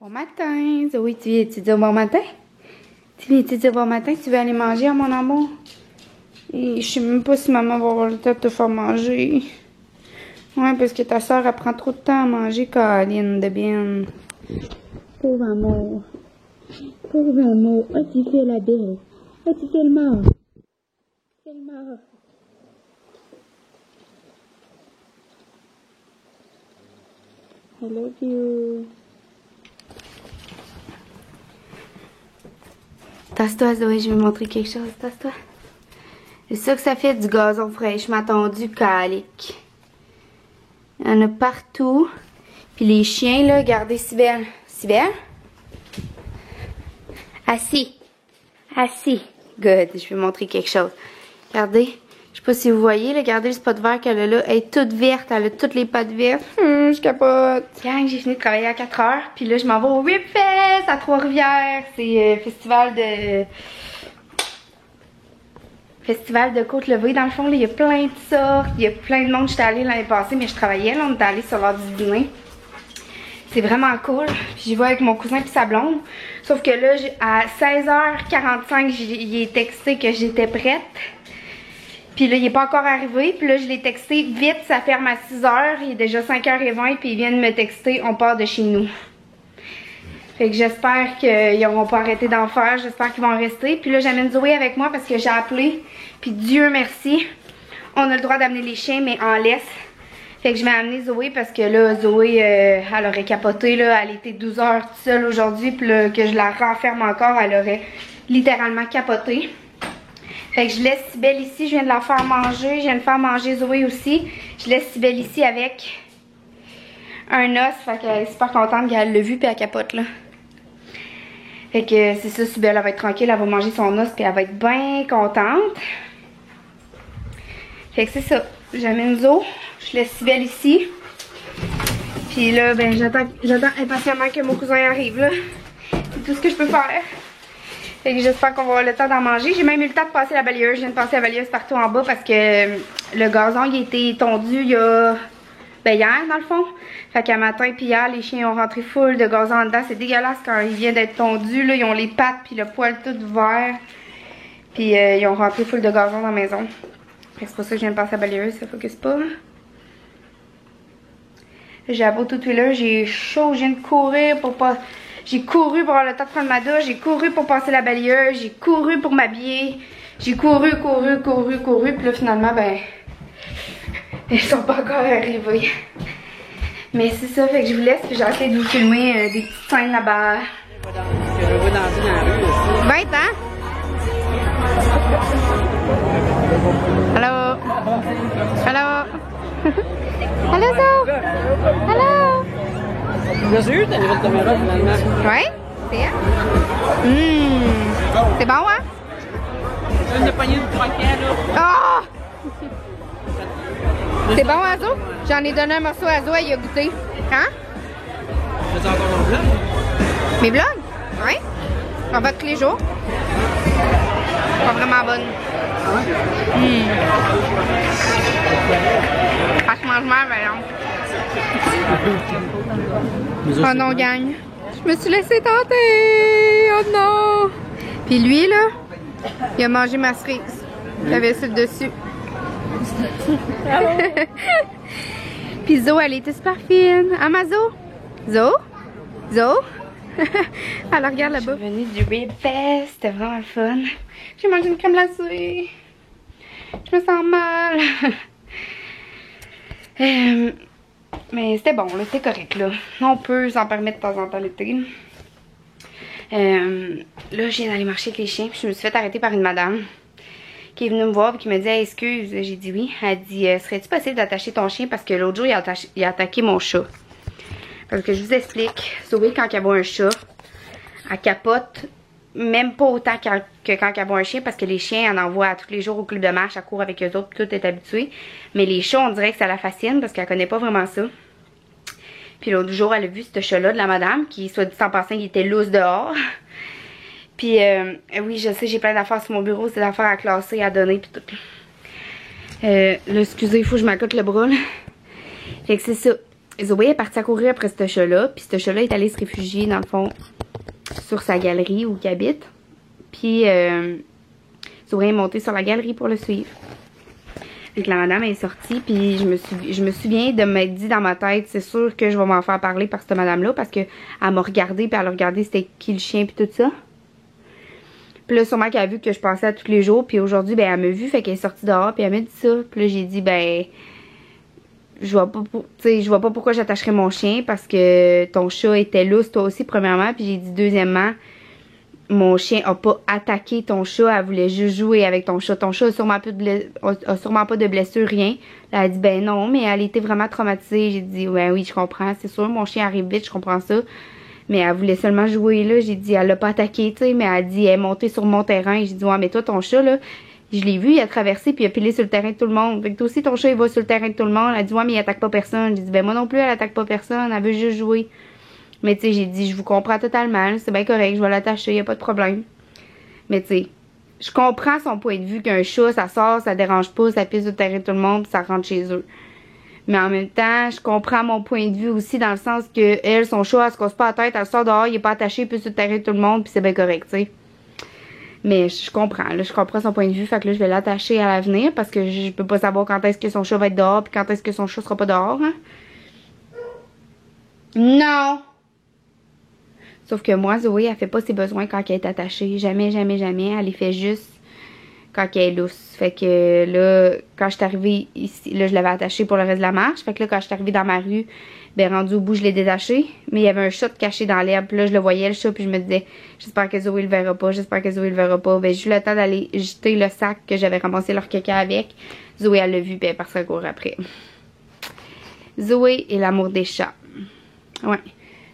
Bon matin, Zoé, tu viens-tu dire bon matin? Tu viens-tu dire bon matin? Tu veux aller manger, à mon amour? Et je sais même pas si maman va avoir le temps de te faire manger. Ouais, parce que ta soeur, elle prend trop de temps à manger, Caroline de bien. Pauvre amour. Pauvre amour. Oh, tu fais la belle. Oh, tu fais le mort. Fais le mort. I love you. Tasse-toi, Zoé, je vais montrer quelque chose. Tasse-toi. C'est ça que ça fait du gazon fraîchement tondu, calique. Il y en a partout. Puis les chiens, là, regardez Sibelle. Sibelle? Assis. Assis. Good. Je vais montrer quelque chose. Regardez. Je sais pas si vous voyez, là, regardez le spot vert qu'elle a là. Elle est toute verte. Elle a toutes les pattes vertes. Je capote. Gang, j'ai fini de travailler à 4 heures. Puis là, je m'en vais au Ripfest à Trois-Rivières. C'est festival de Côte-Levée. Dans le fond, là, il y a plein de sortes. Il y a plein de monde. J'étais allée l'année passée, mais je travaillais. Là, on est allé sur l'heure du dîner. C'est vraiment cool. Puis j'y vais avec mon cousin puis sa blonde. Sauf que là, à 16h45, j'ai texté que j'étais prête. Puis là, il est pas encore arrivé. Puis là, je l'ai texté vite, ça ferme à 6h. Il est déjà 5h20. Puis ils viennent me texter, on part de chez nous. Fait que j'espère qu'ils n'auront pas arrêté d'en faire. J'espère qu'ils vont rester. Puis là, j'amène Zoé avec moi parce que j'ai appelé. Puis Dieu merci, on a le droit d'amener les chiens, mais en laisse. Fait que je vais amener Zoé parce que là, Zoé, elle aurait capoté. Là, elle était 12 heures toute seule aujourd'hui. Puis là, que je la renferme encore, elle aurait littéralement capoté. Fait que je laisse Sibelle ici. Je viens de la faire manger. Je viens de faire manger Zoé aussi. Je laisse Sibelle ici avec un os. Fait qu'elle est super contente qu'elle l'a vu puis elle capote là. Fait que c'est ça, Sibelle, elle va être tranquille. Elle va manger son os puis elle va être bien contente. Fait que c'est ça. J'amène Zo. Je laisse Sibelle ici. Puis là, ben j'attends impatiemment que mon cousin arrive là. C'est tout ce que je peux faire. Fait que j'espère qu'on va avoir le temps d'en manger. J'ai même eu le temps de passer la balayeuse. Je viens de passer la balayeuse partout en bas parce que le gazon il a été tondu il y a... Ben hier dans le fond. Fait qu'à matin puis hier, les chiens ont rentré full de gazon en dedans. C'est dégueulasse quand il vient d'être tondu. Là, ils ont les pattes puis le poil tout vert. Puis ils ont rentré full de gazon dans la maison. C'est pour ça que je viens de passer la balayeuse. Ça focus pas. J'ai la peau toute huileuse. J'ai chaud. Je viens de courir pour pas... J'ai couru pour avoir le temps de prendre ma douche, j'ai couru pour passer la balayeuse, j'ai couru pour m'habiller, j'ai couru, puis là finalement, ben, ils sont pas encore arrivés. Mais c'est ça, fait que je vous laisse, puis j'ai essayé de vous filmer des petites scènes là-bas. Bête, hein? Allô? Allô? Allô, Zo? Allô? J'ai eu ta nouvelle caméra finalement. Ouais? C'est elle? C'est bon, hein? Une de poignée de croquet Oh! là. C'est bon, hein, Zo? J'en ai donné un morceau à Zo, elle a goûté. Hein? Fais encore mon vlog? Mes vlogs? Ouais? On va tous les jours. Pas vraiment bonne. Franchement, je meurs, mais non. Oh non, gang. Je me suis laissée tenter. Oh non. Puis lui, là, il a mangé ma cerise. Il avait ça dessus. Puis Zo, elle était super fine. Ah, ma Zo? Zo? Zo? Elle regarde là-bas. Je suis venue du Ripfest. C'était vraiment le fun. J'ai mangé une crème glacée. Je me sens mal. Mais c'était bon, là, c'était correct, là. On peut s'en permettre de temps en temps l'été. Là, je viens d'aller marcher avec les chiens, puis je me suis fait arrêter par une madame qui est venue me voir et qui me dit hey, excuse, j'ai dit oui. Elle dit serait-tu possible d'attacher ton chien parce que l'autre jour il a attaqué mon chat. Parce que je vous explique, Zoé, quand elle voit un chat, elle capote même pas autant que quand elle voit un chien parce que les chiens, elle en voit tous les jours au club de marche, elle court avec eux autres, tout est habitué. Mais les chats, on dirait que ça la fascine parce qu'elle connaît pas vraiment ça. Puis l'autre jour, elle a vu ce chat-là de la madame qui, soit dit en passant, il était lousse dehors. Puis oui, je sais, j'ai plein d'affaires sur mon bureau, c'est des affaires à classer, à donner, puis tout. Là, excusez, il faut que je m'accote le bras, là. Fait que c'est ça. Zoé est partie à courir après ce chat-là. Puis ce chat-là est allé se réfugier, dans le fond, sur sa galerie où il habite. Puis Zoé est montée sur la galerie pour le suivre. Fait que la madame est sortie, puis je me souviens de m'être dit dans ma tête, c'est sûr que je vais m'en faire parler par cette madame-là, parce que elle m'a regardé, puis elle a regardé c'était qui le chien, puis tout ça. Puis là, sûrement qu'elle a vu que je passais à tous les jours, puis aujourd'hui, ben, elle m'a vu, fait qu'elle est sortie dehors, puis elle m'a dit ça. Puis là, j'ai dit, ben, je vois pas pourquoi j'attacherais mon chien, parce que ton chat était lousse, toi aussi, premièrement, puis j'ai dit, deuxièmement, mon chien a pas attaqué ton chat, elle voulait juste jouer avec ton chat. Ton chat a sûrement pas de blessure, rien. Là, elle a dit, ben non, mais elle était vraiment traumatisée. J'ai dit, ben oui, je comprends, c'est sûr, mon chien arrive vite, je comprends ça. Mais elle voulait seulement jouer, là. J'ai dit, elle l'a pas attaqué, tu sais, mais elle a dit, elle est montée sur mon terrain. J'ai dit, ouais, mais toi, ton chat, là, je l'ai vu, il a traversé, puis il a pilé sur le terrain de tout le monde. Fait que toi aussi, ton chat, il va sur le terrain de tout le monde. Elle a dit, ouais, mais il attaque pas personne. J'ai dit, ben moi non plus, elle attaque pas personne, elle veut juste jouer. Mais tu sais, j'ai dit, je vous comprends totalement, c'est bien correct, je vais l'attacher, y a pas de problème. Mais tu sais, je comprends son point de vue qu'un chat, ça sort, ça dérange pas, ça pisse sur le terrain de tout le monde, puis ça rentre chez eux. Mais en même temps, je comprends mon point de vue aussi dans le sens que elle, son chat, elle se casse pas la tête, elle sort dehors, il est pas attaché, puis sur le terrain de tout le monde, puis c'est bien correct, tu sais. Mais je comprends, là, je comprends son point de vue, fait que là, je vais l'attacher à l'avenir parce que je peux pas savoir quand est-ce que son chat va être dehors, puis quand est-ce que son chat sera pas dehors, hein. Non! Sauf que moi, Zoé, elle fait pas ses besoins quand elle est attachée. Jamais, jamais, jamais. Elle les fait juste quand elle est lousse. Fait que là, quand je suis arrivée ici, là, je l'avais attachée pour le reste de la marche. Fait que là, quand je suis arrivée dans ma rue, ben, rendu au bout, je l'ai détaché. Mais il y avait un chat caché dans l'herbe. Puis là, je le voyais, le chat, puis je me disais, j'espère que Zoé le verra pas, j'espère que Zoé le verra pas. Ben, j'ai eu le temps d'aller jeter le sac que j'avais ramassé leur caca avec. Zoé, elle l'a vu, ben, parce qu'elle court après. Zoé est l'amour des chats. Ouais.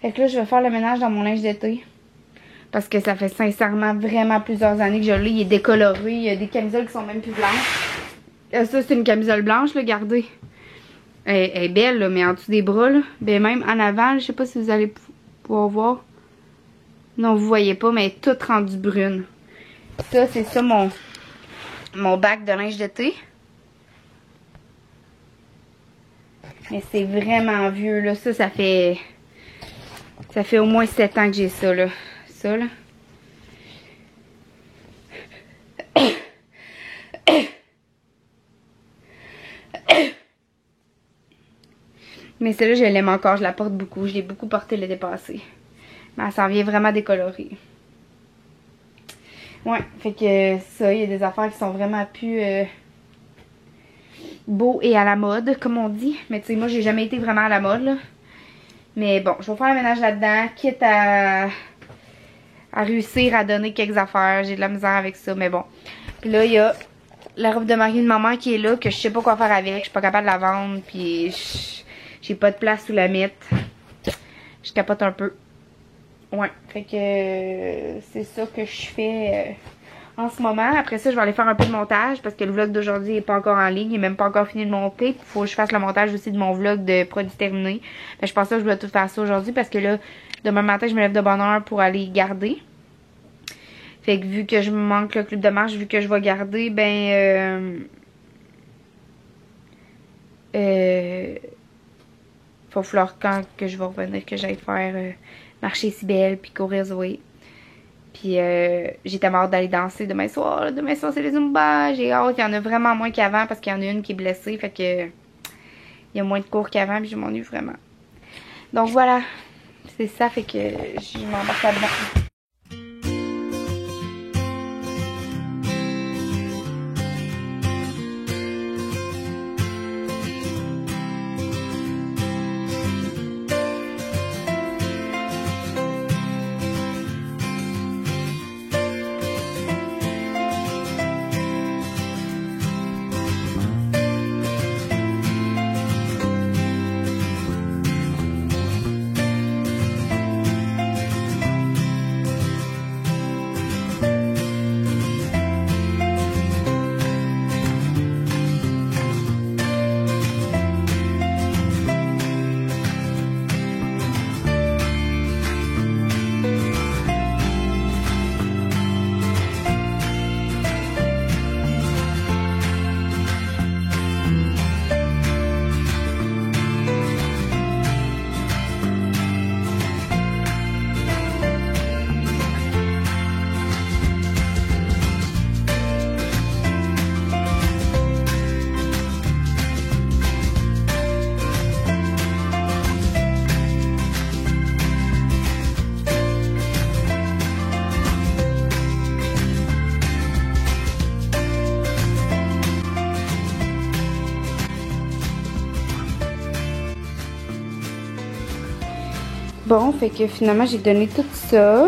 Fait que là, je vais faire le ménage dans mon linge d'été. Parce que ça fait sincèrement vraiment plusieurs années que je l'ai. Il est décoloré. Il y a des camisoles qui sont même plus blanches. Ça, c'est une camisole blanche, là, regardez. Elle est belle, là, mais en dessous des bras, là. Ben, même en avant, je sais pas si vous allez pouvoir voir. Non, vous voyez pas, mais elle est toute rendue brune. Ça, c'est ça mon bac de linge d'été. Mais c'est vraiment vieux, là. Ça fait... Ça fait au moins 7 ans que j'ai ça, là. Ça, là. Mais celle-là, je l'aime encore. Je la porte beaucoup. Je l'ai beaucoup portée l'été passé. Mais elle s'en vient vraiment décolorée. Ouais, fait que ça, il y a des affaires qui sont vraiment plus beaux et à la mode, comme on dit. Mais tu sais, moi, j'ai jamais été vraiment à la mode, là. Mais bon, je vais faire le ménage là-dedans, quitte à réussir à donner quelques affaires. J'ai de la misère avec ça, mais bon. Puis là, il y a la robe de mariée de maman qui est là, que je sais pas quoi faire avec. Je suis pas capable de la vendre, puis j'ai pas de place où la mettre. Je capote un peu. Ouais, fait que c'est ça que je fais en ce moment. Après ça, je vais aller faire un peu de montage parce que le vlog d'aujourd'hui n'est pas encore en ligne. Il n'est même pas encore fini de monter. Il faut que je fasse le montage aussi de mon vlog de produits terminés. Mais je pense que je dois tout faire ça aujourd'hui parce que là, demain matin, je me lève de bonne heure pour aller garder. Fait que vu que je me manque le club de marche, vu que je vais garder, ben... faut falloir quand que je vais revenir que j'aille faire marcher Cybelle puis courir Zoé. Puis j'ai tellement hâte d'aller danser demain soir. Là. Demain soir, c'est les Zumba. J'ai hâte. Il y en a vraiment moins qu'avant parce qu'il y en a une qui est blessée. Fait que il y a moins de cours qu'avant puis je m'ennuie vraiment. Donc voilà. C'est ça. Fait que je m'embarque là-dedans. bon, fait que finalement j'ai donné tout ça.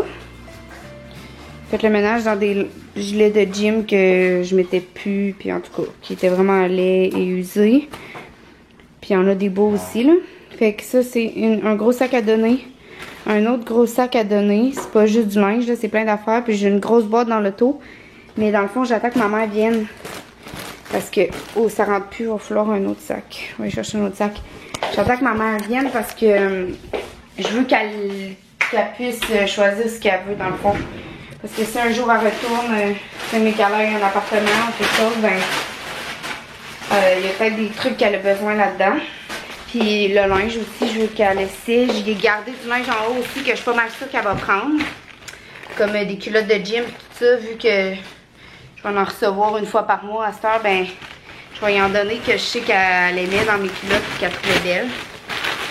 Fait le ménage dans des gilets de gym que je mettais plus, puis en tout cas, qui étaient vraiment laids et usés. Puis il y en a des beaux aussi, là. Fait que ça, c'est un gros sac à donner. Un autre gros sac à donner. C'est pas juste du linge, là, c'est plein d'affaires. Puis j'ai une grosse boîte dans l'auto. Mais dans le fond, j'attends que ma mère vienne. Parce que, oh, ça rentre plus, il va falloir un autre sac. On va chercher un autre sac. J'attends que ma mère vienne parce que je veux qu'elle puisse choisir ce qu'elle veut, dans le fond. Parce que si un jour elle retourne, c'est mes qu'elle ait un appartement ou quelque chose, ben, il y a peut-être des trucs qu'elle a besoin là-dedans. Puis le linge aussi, je veux qu'elle essaie. J'ai gardé du linge en haut aussi que je suis pas mal sûre qu'elle va prendre. Comme des culottes de gym, tout ça, vu que je vais en recevoir une fois par mois à cette heure, ben, je vais y en donner que je sais qu'elle aimait dans mes culottes et qu'elle trouvait belles.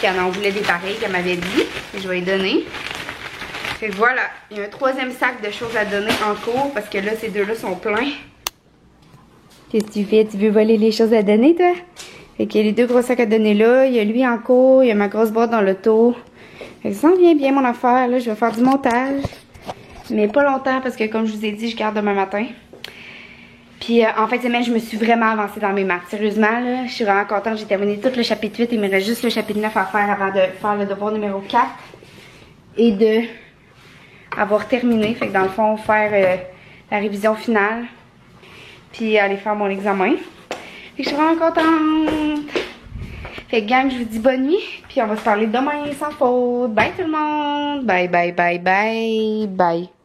Qu'elle en voulait des pareils qu'elle m'avait dit. Et je vais y donner. Fait que voilà, il y a un troisième sac de choses à donner en cours parce que là, ces deux-là sont pleins. Qu'est-ce que tu fais? Tu veux voler les choses à donner, toi? Fait qu'il y a les deux gros sacs à donner là. Il y a lui en cours, il y a ma grosse boîte dans l'auto. Fait que ça sent bien mon affaire. Là, je vais faire du montage. Mais pas longtemps parce que comme je vous ai dit, je garde demain matin. Puis en fin de semaine, je me suis vraiment avancée dans mes maths. Sérieusement, là, je suis vraiment contente. J'ai terminé tout le chapitre 8. Il me reste juste le chapitre 9 à faire avant de faire le devoir numéro 4. Et de avoir terminé. Fait que dans le fond, faire la révision finale. Puis aller faire mon examen. Fait que je suis vraiment contente. Fait que gang, je vous dis bonne nuit. Puis on va se parler demain sans faute. Bye tout le monde. Bye, bye, bye, bye, bye.